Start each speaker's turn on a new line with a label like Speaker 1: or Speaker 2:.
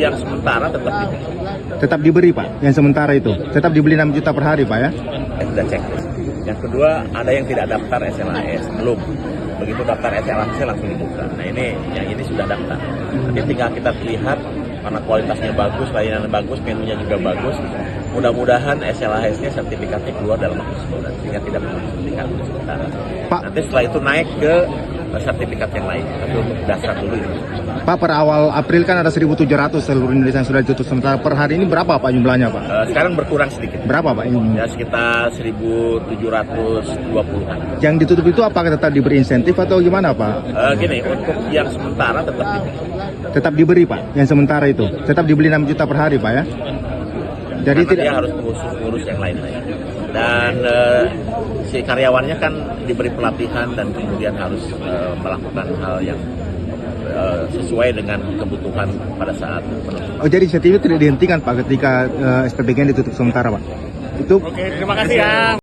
Speaker 1: yang sementara tetap diberi.
Speaker 2: Tetap diberi Pak, yang sementara itu tetap dibeli 6 juta per hari Pak ya?
Speaker 1: Sudah cek. Yang kedua, ada yang tidak daftar SLAS, belum. Begitu daftar SLAS langsung dibuka. Nah ini sudah daftar. Nanti tinggal kita lihat karena kualitasnya bagus, layanannya bagus, menunya juga bagus. Mudah-mudahan SLAS-nya sertifikatnya keluar dalam waktu sebulan, sehingga tidak perlu sertifikat untuk sementara.
Speaker 2: Pak,
Speaker 1: nanti setelah itu naik ke sertifikat yang lain, tapi untuk dasar dulu ini.
Speaker 2: Pak, per awal April kan ada 1.700 seluruh Indonesia yang sudah ditutup sementara. Per hari ini berapa Pak jumlahnya Pak?
Speaker 1: Sekarang berkurang sedikit.
Speaker 2: Berapa Pak ini?
Speaker 1: Ya sekitar 1.720-an.
Speaker 2: Yang ditutup itu apakah tetap diberi insentif atau gimana Pak?
Speaker 1: Gini, untuk yang sementara tetap diberi.
Speaker 2: Tetap diberi Pak, yang sementara itu tetap dibeli 6 juta per hari Pak ya? Jadi
Speaker 1: karena
Speaker 2: tidak
Speaker 1: dia harus ngurus yang lain-lain. Dan si karyawannya kan diberi pelatihan dan kemudian harus melakukan hal yang sesuai dengan kebutuhan pada saat penutupan.
Speaker 2: Oh, jadi insentif itu tidak dihentikan Pak ketika SPBGN ditutup sementara Pak? Itu.
Speaker 1: Oke, terima kasih ya.